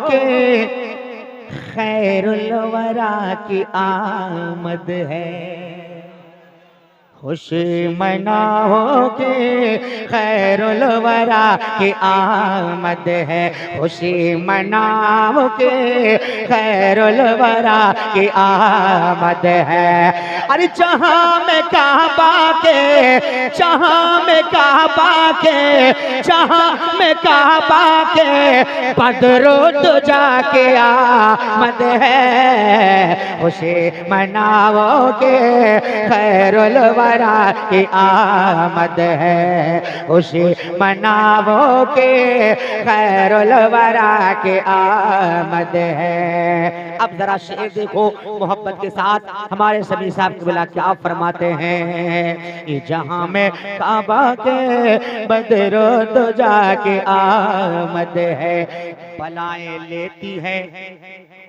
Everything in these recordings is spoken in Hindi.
के खैरुल वरा की आमद है। खुशी मनाओ के खैरुल वरा की आमद है। खुशी मनाओ के खैरुल वरा की आमद है। अरे जहाँ में काबा के, जहाँ में काबा के, जहाँ में काबा के बदरो तो जाके आमद है। खुशी मनाओ के खैरुल वरा की आमद है। खुशी मनाओ के खैरुल वरा की आमद है। अब जरा शेर देखो मोहब्बत के साथ हमारे सभी साहब क़िबला क्या फरमाते हैं। ये जहां में काबा के बदरो तो जाके आमद है। बलाएं लेती है,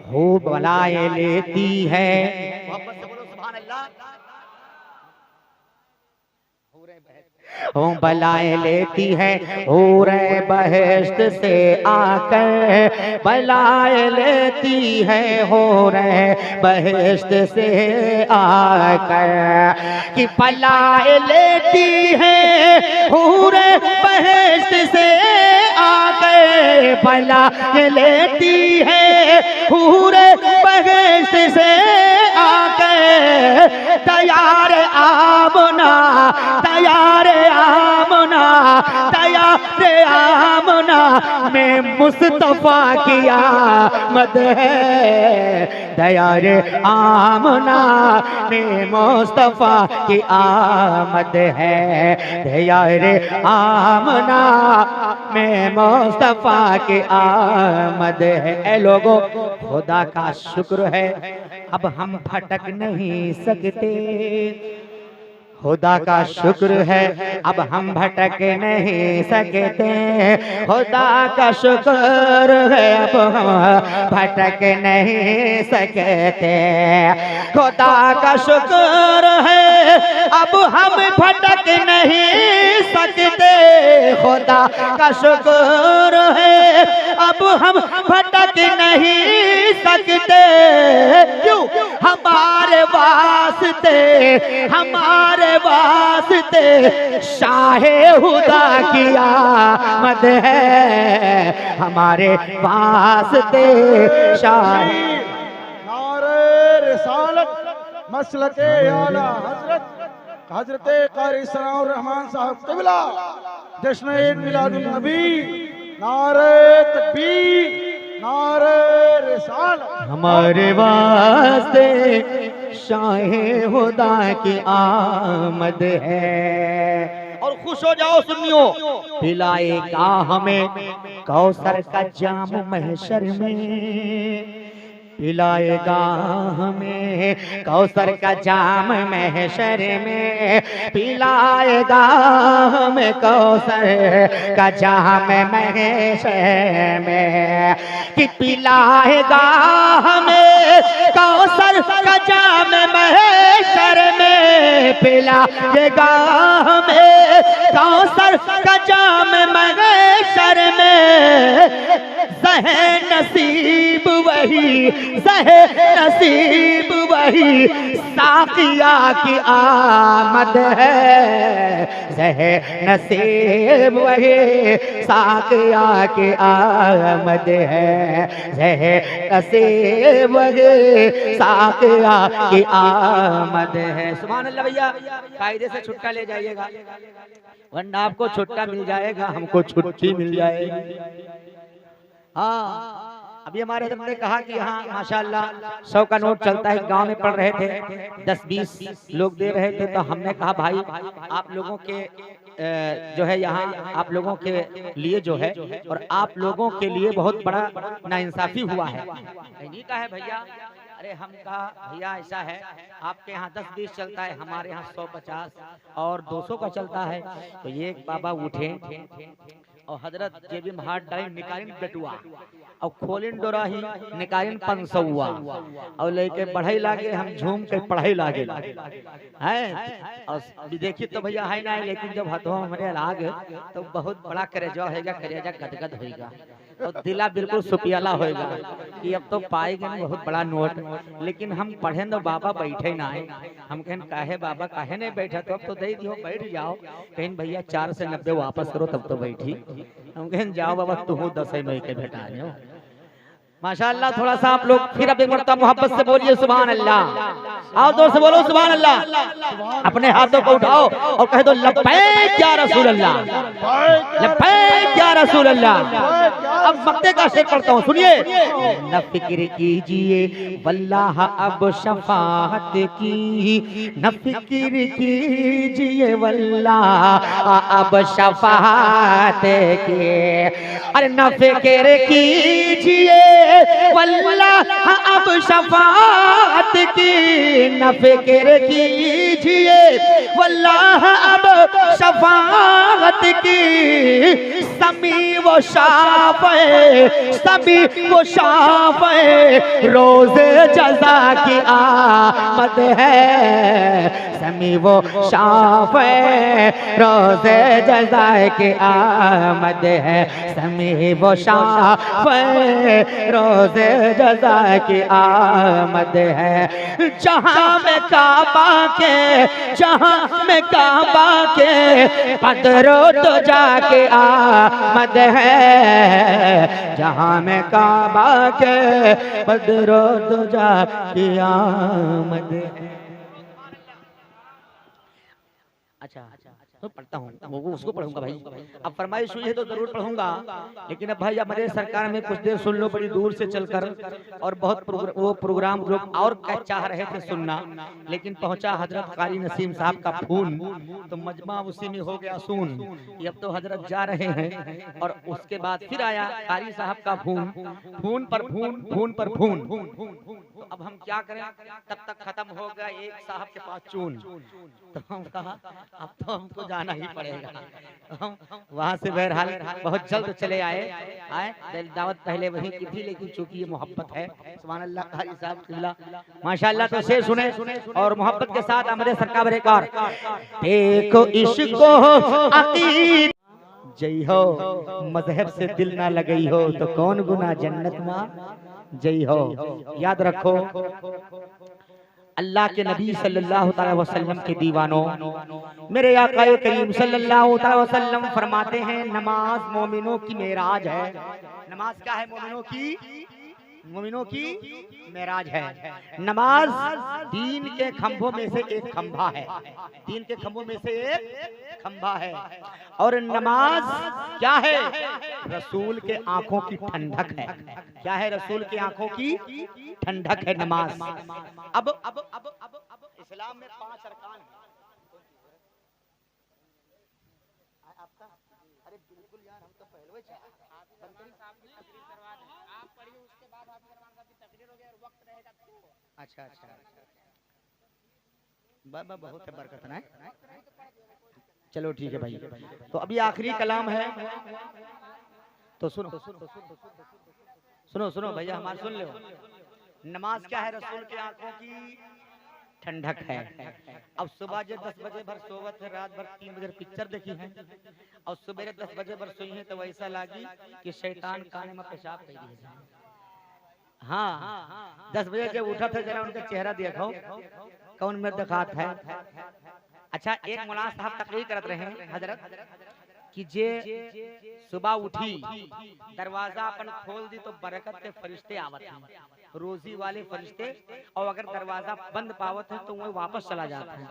हो बलाएं लेती है। मोहब्बत से बोलो सुभान अल्लाह। ओ बलाएं लेती है हूरे बहिश्त से आकर, बलाएं लेती है हूरे बहिश्त से आकर। कि बलाएं लेती है हूरे बहिश्त से आकर, बलाएं लेती है हूरे बहिश्त से आकर। तैयार आमना, तैयार आमना, तैयार आमना में मुस्तफा की आमद है। तैयार आमना में मुस्तफा की आमद है। तैयार आमना में मुस्तफा की आमद है। ऐ लोगों, खुदा का शुक्र है अब हम भटक नहीं सकते। खुदा का शुक्र है अब हम भटक नहीं सकते। खुदा का शुक्र है अब हम भटक नहीं सकते। खुदा का शुक्र है अब हम भटक नहीं सकते। खुदा का शुक्र है अब हम भटक नहीं सकते। क्यों? हमारे वास्ते, हमारे वास्ते शाहे हुदा की आमद है। हमारे वास्ते शाहे। नारे रिसालत मसलके आला हजरत हजरते कारी सनाउर रहमान साहब क़िबला जश्न ईद मिलादुन नबी। नारे तकबीर, नारे रिसालत। हमारे वास्ते शाहे हुदा की आमद है। और खुश हो जाओ सुन्नियों, पिलाएगा हमें कौसर का जाम महशर में। पिलाएगा हमें कौसर का जाम महशर में। पिलाएगा हमें कौसर का जाम महशर में। कि पिलाएगा हमें कौसर का जाम महशर में। पिलाएगा हमें कौसर का जाम महशर में। ज़हे नसीब वही, ज़हे नसीब वही साक़िया की आमद है। ज़हे नसीब वही साक़िया की आमद है। ज़हे नसीब वही साक़िया की आमद है। सुभान अल्लाह। भैया कायदे से छुट्टा ले जाइएगा, वरना आपको छुट्टा मिल जाएगा, हमको छुट्टी मिल जाएगी। हाँ, अभी हमारे हज़रत ने कहा कि हाँ माशाअल्लाह 100 का नोट चलता है। गांव में पढ़ रहे थे, 10-20 लोग दे रहे थे, तो हमने कहा भाई आप लोगों के जो है यहाँ आप लोगों के लिए जो है, और आप लोगों के लिए बहुत बड़ा नाइंसाफी हुआ है। नहीं कहा है भैया। अरे हम कहा भैया ऐसा है, आपके यहाँ 10-20 चलता है, हमारे यहाँ 100-50 और 200 का चलता है। तो ये एक बाबा उठे और हजरत जेबी में हाथ डाली, निकालिन बेटुआ और खोलिन डोराही, निकालिन 500 और लेके बढ़ाई लागे। हम झूम के पढ़ाई लागे हैं। और देखिए तो भैया है ना, लेकिन जब हथों हमारे लाग तो बहुत बड़ा करेजा होगा, करेजा गदगद होगा। और दिला बिल्कुल सुपियाला होएगा कि अब तो पाएगा ना बहुत बड़ा नोट। लेकिन हम पढ़े न बाबा बैठे ना आए, हम कहें काहे बाबा काहे नहीं बैठा, तो अब तो दे दियो बैठ जाओ। कहें भैया 4 से 90 वापस करो तब तो बैठी। हम कहें जाओ बाबा तुम 10 में के बैठा जाओ। माशाअल्लाह। थोड़ा सा आप लोग फिर अब एक मरतबा मोहब्बत से बोलिए सुभान अल्लाह। आओ जोर से बोलो सुभान अल्लाह। अपने हाथों को उठाओ और कह दो लब्बैक या रसूल अल्लाह, लब्बैक या रसूल अल्लाह। अब मक्ते का शेर पढ़ता हूँ, सुनिए। न फिक्र कीजिए वल्लाह अब शफाअत की, न फिक्र कीजिए वल्लाह अब शफाअत की। अरे न फिक्र कीजिए वल्लाह अब शफाअत की, न फिक्र कीजिए वल्लाह अब शफाअत की। समी वो शाफ़े, समी वो शाफ़े रोज़े जज़ा की आमद है। समी वो शाफ़े रोज़े जज़ा की आमद है। समी वो शाफ़े रोज़े जज़ा की आमद है। जहाँ में काबा के, जहाँ में काबा के पदरो तो जाके आमद है। जहाँ में काबा के पदरो तो जाके आमद है। अच्छा तो पढ़ता हूँ, वो उसको पढ़ूंगा भाई। अब फरमाइश हुई है तो जरूर पढ़ूंगा। लेकिन अब भाई हमारे सरकार में कुछ देर सुन लो, बड़ी दूर से चलकर। और बहुत वो प्रोग्राम लोग और चाह रहे थे सुनना, लेकिन पहुंचा हजरत कारी नसीम साहब का फोन, तो मजमा उसी में हो गया सुन कि अब तो हजरत जा रहे हैं। और उसके बाद फिर आया कारी साहब का फोन, फोन पर फोन, फोन पर फोन। तो अब हम क्या करें, तब तक खत्म हो गया एक साहब के पास चून। तो हम कहा अब तो हमको जाना ही पड़ेगा। हम वहाँ से बहरहाल बहुत जल्द चले आए। दावत पहले वहीं की थी, लेकिन चूंकि ये मोहब्बत है। सुभान अल्लाह कारी साहब किबला माशाअल्लाह। तो शेर सुने और मोहब्बत के साथ हमारे सरकार एक और। देखो इश्को अकीद जय हो, मजहब से दिल ना लगई हो तो कौन गुना जन्नत में जय हो। याद रखो अल्लाह के नबी सल्लल्लाहु अलैहि वसल्लम के दीवानों, मेरे आकाए करीम सल्लल्लाहु अलैहि वसल्लम फरमाते हैं नमाज मोमिनों की मेराज है। नमाज क्या है मोमिनों की? मोमिनों की मेराज है। नमाज दीन के खंभों में से एक खंभा है, दीन के खंभों में से एक खंभा है। और नमाज क्या है? रसूल के आंखों की ठंडक है। क्या है? रसूल की आंखों की ठंडक है नमाज। अब इस्लाम में 5 अरकान है। आपका अरे बिल्कुल यार, हम तो पहले आप पढ़िए, उसके बाद आप की तकरीर हो गया और वक्त रहेगा तो। अच्छा बाबा बहुत है बरकत ना। चलो ठीक है भाई। तो अभी आखिरी कलाम है, तो सुनो सुनो सुनो भैया, हमारे सुन लो। नमाज क्या है? रसूल की आंखों की ठंडक है। अब सुबह जो 10 बजे भर सोवत है, रात भर 3 बजे पिक्चर देखी है, और सुबह 10 बजे भर सोई है, तो वैसा लागी कि शैतान काने में पेशाब कर दिया। हाँ 10 बजे जब उठा था, जरा उनका चेहरा देखो कौन में दिखात है। अच्छा, एक मौलाना साहब तकरीर करत रहे हजरत कि जे सुबह उठी, दरवाजा अपन खोल दी तो बरकत के फरिश्ते आवत हैं, रोजी वाले फरिश्ते। और अगर दरवाजा बंद पावत है तो वो वापस चला जाता है।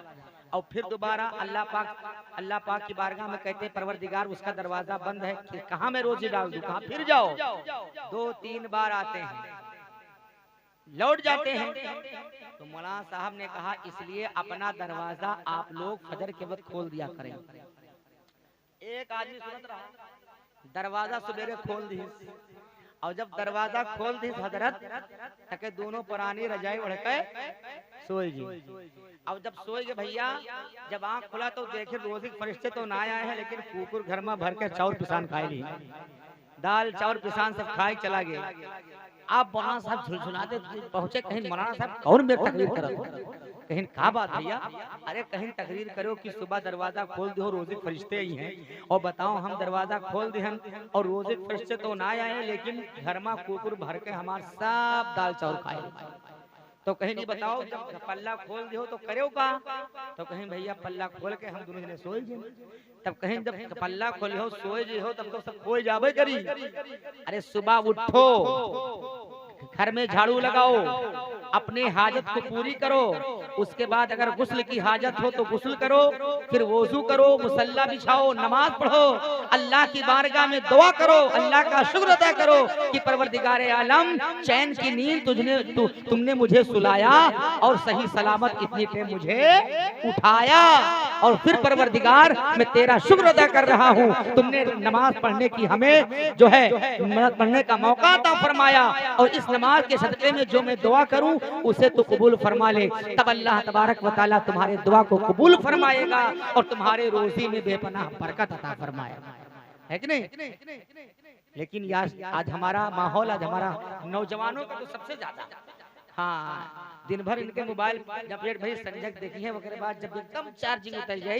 और फिर दोबारा अल्लाह पाक की बारगाह में कहते परवरदिगार उसका दरवाजा बंद है, कहाँ मैं रोजी डाल दूं, कहाँ फिर जाओ। 2-3 बार आते हैं, लौट जाते हैं। तो मौलाना साहब ने कहा इसलिए अपना दरवाजा आप लोग फजर के वक्त खोल दिया करें। एक आदमी सुनत रहा, दरवाजा सवेरे खोल दी, और जब दरवाजा खोल दी हजरत तके दोनों पुरानी रजाई उड़ के सोएगी। अब जब सोएगी भैया, जब आंख खुला तो देखे रोजी फरिश्ते तो ना आए हैं, लेकिन कुकुर घर में भर के चाउर पिसान खाएगी। दाल चावल पिसान सब खाए चला गया। आप मौलाना साहब झुलझुलाते पहुंचे कहीं, मौलाना साहब कौन मेरे तकरीर करो, कहीं कहा बात भैया, अरे कहीं तकरीर करो कि सुबह दरवाजा खोल दो रोजे फरिश्ते ही हैं, और बताओ हम दरवाजा खोल दे और रोजे फरिश्ते तो ना आए, लेकिन घर में कुकुर भर के हमारे सब दाल चावल खाए। तो कहीं नहीं बताओ जब पल्ला खोल दो तो करो का, तो कहीं भैया पल्ला खोल के हम दोनों जने सोए जी, तब कहीं जब पल्ला खोले हो सोए जी हो तब तो सब कोई जावे करी। अरे सुबह उठो, घर में झाड़ू लगाओ, अपने हाजत को पूरी करो, उसके बाद अगर गुस्ल की हाजत हो तो गुस्ल करो, फिर वोजू करो, मुसल्ला बिछाओ, नमाज पढ़ो, अल्लाह की बारगाह में दुआ करो, अल्लाह का शुक्र अदा करो कि परवरदिगारे आलम चैन की नींद तुमने मुझे सुलाया और सही सलामत इतनी टाइम मुझे उठाया, और फिर परवरदिगार मैं तेरा शुक्र अदा कर रहा हूँ, तुमने नमाज पढ़ने की हमें जो है पढ़ने का मौका अता फरमाया, और इस नमाज के सदक़े में जो मैं दुआ करूं उसे तो कबूल फरमा ले, तब अल्लाह तबारक व तआला तुम्हारे दुआ को कबूल फरमाएगा और तुम्हारे रोजी में बेपनाह बरकत अता फरमाएगा, है कि नहीं। लेकिन आज हमारा माहौल, आज हमारा नौजवानों का तो सबसे ज्यादा, हाँ दिन भर इनके मोबाइल जब भाई संजक देखी है वगैरह बाद जब एकदम चार्जिंग उतर जाए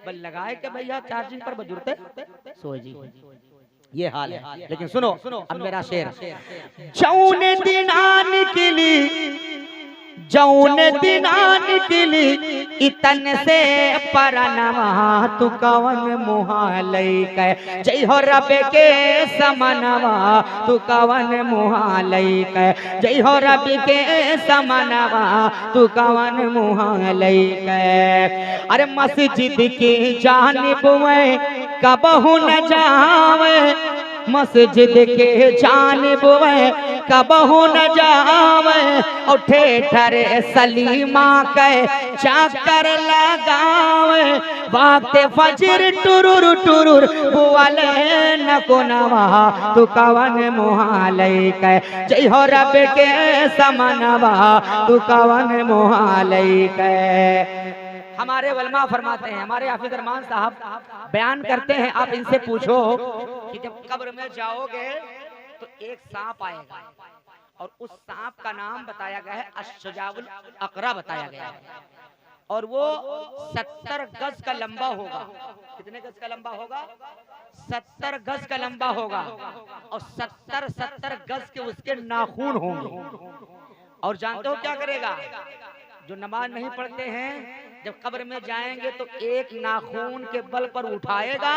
बल लगाए के भैया चार्जिंग पर बजुरते सो जी, ये हाल है। लेकिन सुनो अब मेरा शेर, जौन दिना निकली जौन दिना निकली इतन से परनवा तू कवन मुहालई कह, जय हो रब के समनवा तू कवन मुहालई कह, जय हो रब के समनवा तू कवन मुहालई कह। अरे मस्जिद की जानिब में कबहू न जावे, मस्जिद के जानिब में कबहू न जावे, और ठेठर सलीमा के चाकर लगावे, वक्त फजर टुरुर टुरुर बुआले न कोनवा तू कवन मुहालई कह, जय हो रब के समनवा तू कवन मुहालई कह। हमारे वलमा फरमाते हैं, हमारे हाफिज रहमान साहब बयान करते हैं, आप इनसे पूछो कि जब कब्र में जाओगे तो एक सांप आएगा और उस सांप का नाम बताया गया है अश्शजाउल अकरा बताया गया है, और वो 70 गज का लंबा होगा। कितने गज का लंबा होगा? 70 गज का लंबा होगा, और 70 गज के उसके नाखून होंगे। और जानते हो क्या करेगा? जो नमाज नहीं पढ़ते हैं जब कब्र में जाएंगे तो एक नाखून के बल पर उठाएगा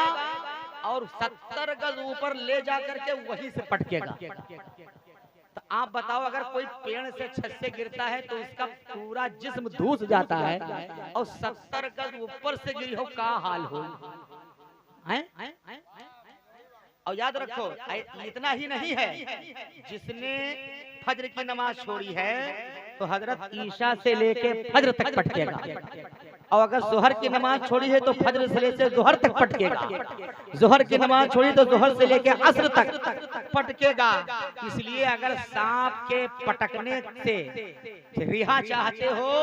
और 70 गज ऊपर ले जाकर के वहीं से पटकेगा। तो आप बताओ अगर कोई पेड़ से छत से गिरता है तो उसका पूरा जिस्म धूस जाता है, और 70 गज ऊपर से गिरी हो क्या हाल हो। और याद रखो इतना ही नहीं है, जिसने फज्र की नमाज छोड़ी है तो हजरत ईशा से लेके फज्र तक पटकेगा, और अगर जोहर की नमाज छोड़ी है तो फज्र से लेके जोहर तक पटकेगा, जोहर की नमाज छोड़ी तो जोहर से लेके असर तक पटकेगा। इसलिए अगर सांप के पटकने से रिहा चाहते हो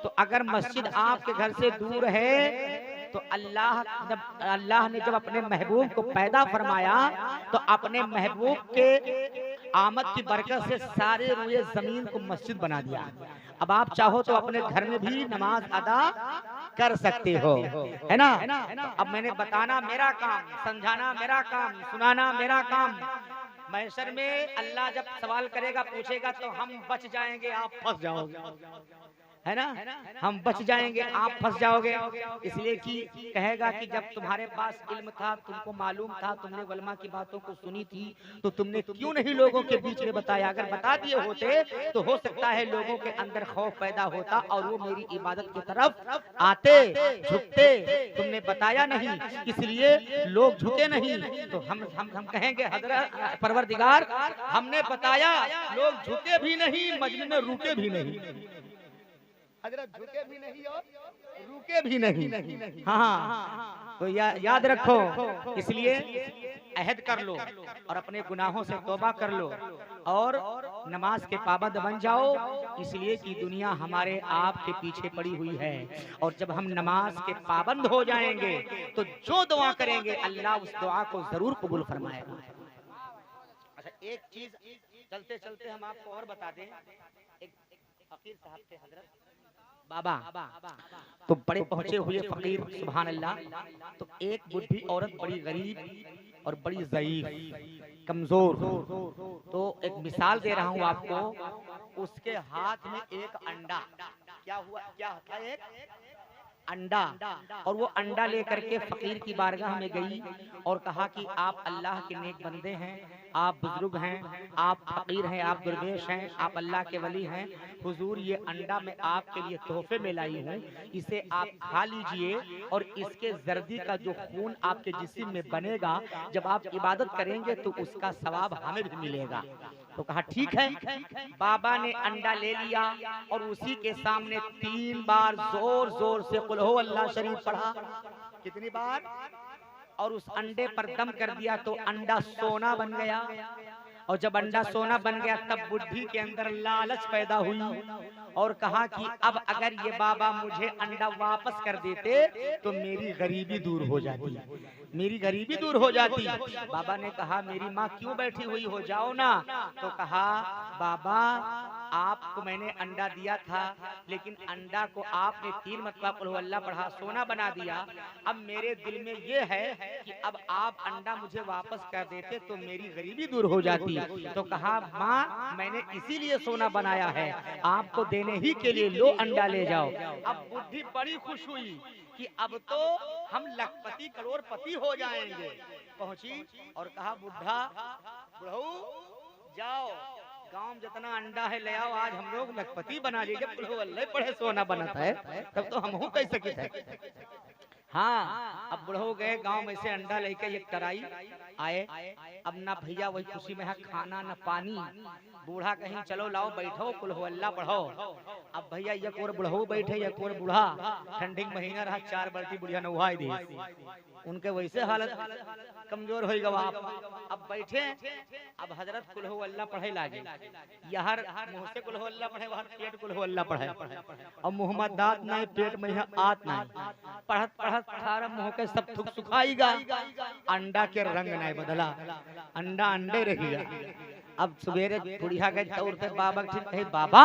तो अगर मस्जिद आपके घर से दूर है तो अल्लाह ने जब अपने महबूब को पैदा फरमाया तो अपने महबूब के आमद की बरकत से सारे रुए जमीन को मस्जिद बना दिया। अब आप चाहो तो अपने घर में भी नमाज अदा कर सकते हो, है ना। अब मैंने बताना मेरा काम, समझाना मेरा काम, सुनाना मेरा काम। महशर में अल्लाह जब सवाल करेगा पूछेगा तो हम बच जाएंगे, आप फंस जाओगे, है ना। हम बच जाएंगे, आप फंस जाओगे। इसलिए कि कहेगा कि जब तुम्हारे पास इल्म था, तुमको मालूम था, तुमने वलमा की बातों को सुनी थी, तो तुमने क्यों नहीं लोगों के बीच में बताया। अगर बता दिए होते तो हो सकता है लोगों के अंदर खौफ पैदा होता और वो मेरी इबादत की तरफ आते, झुकते। तुमने बताया नहीं इसलिए लोग झुके नहीं, तो हम कहेंगे हजरत परवरदिगार हमने बताया, लोग झुके भी नहीं, मजलिस में रुके भी नहीं, हजरत झुके भी नहीं और रुके भी नहीं। हाँ, तो याद रखो। इसलिए अहद कर लो और अपने गुनाहों से तौबा कर लो और नमाज के पाबंद बन जाओ, इसलिए कि दुनिया हमारे आपके पीछे पड़ी हुई है। और जब हम नमाज के पाबंद हो जाएंगे तो जो दुआ करेंगे अल्लाह उस दुआ को जरूर कबूल फरमाएगा। एक चीज चलते चलते हम आपको और बता दें। एक फकीर साहब थे हजरत बाबा, तो बड़े पहुंचे हुए फकीर, सुभान अल्लाह। तो एक बुढ़ी औरत बड़ी गरीब और बड़ी ज़ईफ कमजोर, तो एक मिसाल दे रहा हूं आपको। उसके हाथ में एक अंडा, क्या था, एक अंडा, और वो अंडा लेकर के फकीर की बारगाह में गई और कहा कि आप अल्लाह के नेक बंदे हैं, आप बुजुर्ग हैं, आप फकीर हैं, आप दुर्वेश हैं, आप अल्लाह के वली हैं। हुजूर ये अंडा मैं आपके लिए तोहफे में लाई हूँ, इसे आप खा लीजिए और इसके जर्दी का जो खून आपके जिस्म में बनेगा, जब आप इबादत करेंगे तो उसका सवाब हमें भी मिलेगा। तो कहा ठीक है। बाबा ने अंडा ले लिया और उसी के सामने 3 बार जोर जोर से कुल हो अल्लाह शरीफ पढ़ा। कितनी बार? और उस अंडे पर दम कर दिया तो अंडा सोना बन गया। और जब अंडा सोना बन गया तब बुढ़ी के अंदर लालच पैदा हुई और कहा कि अब अगर ये बाबा मुझे अंडा वापस कर देते तो मेरी गरीबी दूर हो जाती, मेरी गरीबी दूर हो जाती। बाबा ने कहा मेरी माँ क्यों बैठी हुई हो, जाओ ना। तो कहा बाबा आपको मैंने अंडा दिया था, लेकिन अंडा को आपने 3 मरतबा कुल हु अल्लाह पढ़ा सोना बना दिया। अब मेरे दिल में ये है कि अब आप अंडा मुझे वापस कर देते तो मेरी गरीबी दूर हो जाती। तो कहा माँ मैंने इसीलिए सोना बनाया है, आपको देने ही के लिए, लो अंडा ले जाओ। अब बुढ़ी बड़ी खुश हुई कि अब तो हम लखपति करोड़पति हो जाएंगे। पहुंची और कहा बुढ़ऊ जाओ गांव में जितना अंडा है ले आओ, आज हम लोग लखपति बना लीजिए। कुल हु अल्लाह पढ़े सोना बनता है, तब तो हम कह सके थे। हाँ, अब बुढ़ो गए गांव में से अंडा लेके एक तराई आए। अब ना भैया वही खुशी में है खाना न पानी। बूढ़ा कहीं चलो लाओ बैठो कुल हु अल्लाह पढ़ो। अब भैया एक और बुढ़ो बैठे, एक और बूढ़ा, ठंडी महीना रहा, 4 बाल्टी बुढ़िया नहाई दी। उनके वैसे हालत कमजोर हो गवा। अब बैठे, अब हजरत कुल हु अल्लाह पढ़े लागे। यहर मुंह से कुल हु अल्लाह पढ़े, वहर पेट कुल हु अल्लाह पढ़े। और मुंह में दांत नहीं, पेट में आत नहीं। पढ़त पढ़त सारा मुंह के सब थुक सुखाईगा, अंडा के रंग नहीं बदला, अंडा अंडे रहिएगा। अब सवेरे बुढ़िया गए तौर पे बाबा ठीक कहे बाबा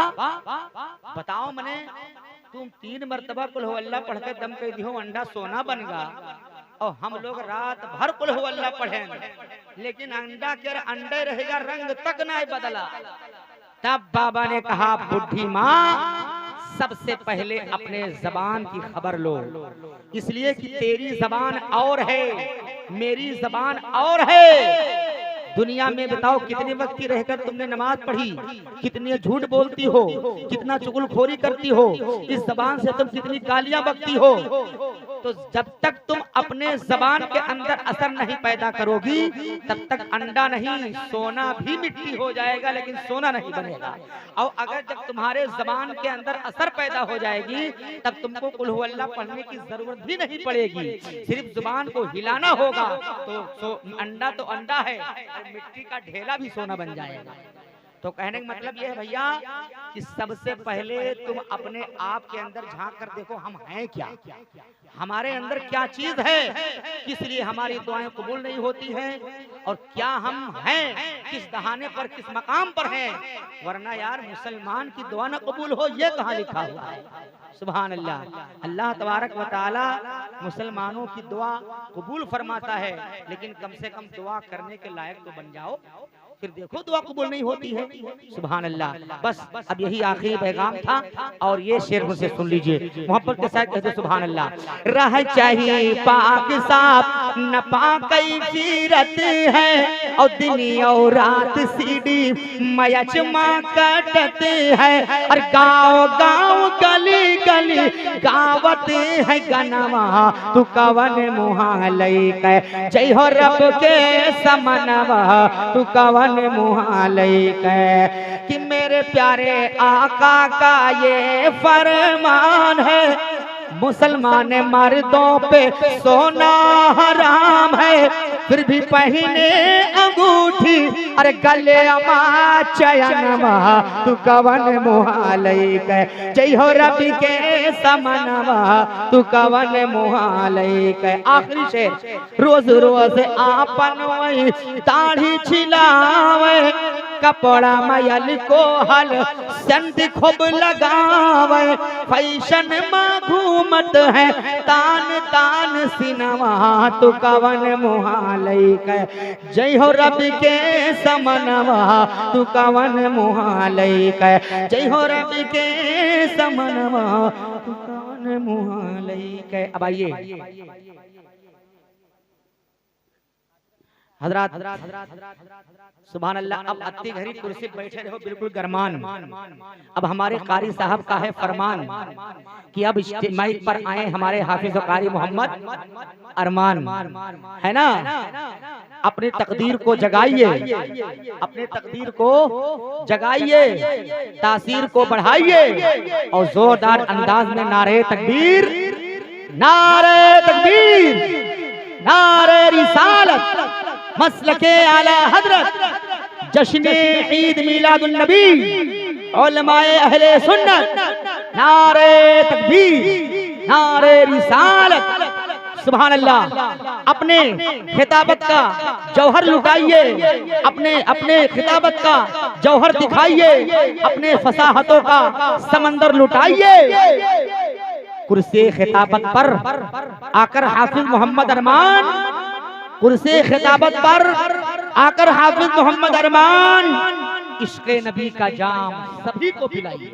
बताओ मने तुम 3 मरतबा कुल हु अल्लाह पढ़ के दम कह दियो अंडा सोना बन गा, और हम लोग रात भर कुल हु अल्लाह पढ़े लेकिन अंडा के अंडे रहेगा, रंग तक नहीं बदला। तब बाबा ने कहा बुढ़ी माँ सबसे पहले अपने जबान की खबर लो, इसलिए कि तेरी जबान और है, मेरी जबान और है। दुनिया में बताओ कितने वक्त की रहकर तुमने नमाज पढ़ी, कितने झूठ बोलती हो, कितना चुगलखोरी करती हो, इस जबान से तुम कितनी गालियां बकती हो। तो जब तक तुम अपने जबान के अंदर असर नहीं पैदा करोगी तब तक अंडा नहीं सोना भी मिट्टी हो जाएगा, लेकिन सोना नहीं बनेगा। और अगर जब तुम्हारे जबान के अंदर असर पैदा हो जाएगी तब तुमको कुल हु अल्लाह पढ़ने की जरूरत भी नहीं पड़ेगी, सिर्फ जुबान को हिलाना होगा तो अंडा तो अंडा है, मिट्टी का ढेला भी सोना बन जाएगा। तो कहने का मतलब यह है भैया कि सबसे पहले तुम अपने आप के अंदर झांक कर देखो हम हैं क्या, हमारे अंदर क्या चीज है, किस लिए हमारी दुआएं कबूल नहीं होती हैं, और क्या हम हैं, किस दहाने पर, किस मकाम पर हैं। वरना यार मुसलमान की दुआ न कबूल हो ये कहाँ लिखा हुआ है? सुभान अल्लाह। अल्लाह तबारक व तआला मुसलमानों की दुआ कबूल फरमाता है, लेकिन कम से कम दुआ करने के लायक तो बन जाओ, फिर देखो दुआ कबूल नहीं होती है। सुभान अल्लाह। बस अब यही आखिरी पैगाम था और ये शेर मुझसे सुन लीजिए, मोहब्बत के साथ कहते सुभान अल्लाह। रह चाहिए पाक साफ न पाकई सीरत है, और दिन और रात सीढ़ी मयचमा कटत है, और गाँव गाँव गली गली गावत है गनवा, तू कवन मुहालई के जय हो रब के समनवा, तू कवन मुहालई के। कि मेरे प्यारे आका का ये फरमान है, मुसलमान मर्दों पे सोना हराम है, फिर भी पहने अंगूठी, अरे गले अमा चयनमा तू कवन मुहालई के, जय हो रबी के समनवा तू कवन मुहालई के। आखिरी शेर, रोज रोज आपन वही दाढ़ी छिलावे, कपड़ा मयल को हल संत खूब लगावे, फैशन में घूमत है तान तान सिनवा तू कवन मुहालई के, जय हो रबी के समनवा तू कवन मुहालई के, जय हो रबी के समनवा तू कवन मुहालई के। अब आइए हजरत, सुभान अल्लाह। अब अत्ती घड़ी कुर्सी बैठे रहो बिल्कुल गरमान। अब हमारे कारी साहब का है फरमान कि अब माइक पर आए हमारे हाफिज और कारी मोहम्मद अरमान, है ना। अपने तकदीर को जगाइए, अपने तकदीर को जगाइए, तासीर को बढ़ाइए और जोरदार अंदाज में नारे तकबीर, नारे तकबीर, नारे रिसालत, मसलके आला हजरत, जश्न ईद मिलादुन नबी, उलमाए अहले सुन्नत, नारे तकबीर, नारे रिसालत, सुभान अल्लाह। अपने खिताबत का जौहर लुटाइए, अपने खिताबत का जौहर दिखाइए, अपने फसाहतों का समंदर लुटाइए। कुर्सी खिताबत पर आकर हाफिज मोहम्मद अरमान, कुर्सी खिताबत पर आकर हाफिज मोहम्मद अरमान इश्क़े नबी का जाम सभी को पिलाइए।